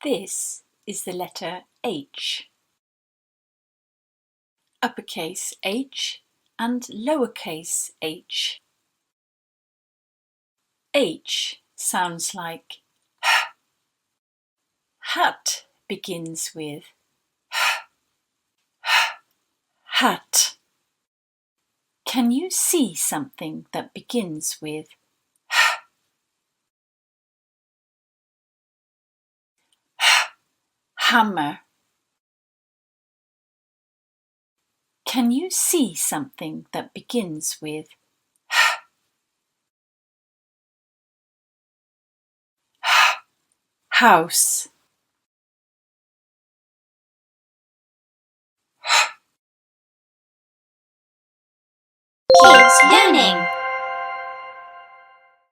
This is the letter H. Uppercase H and lowercase h. H sounds like h. Hat begins with hat. Can you see something that begins with hammer? Can you see something that begins with house? Kids Learning.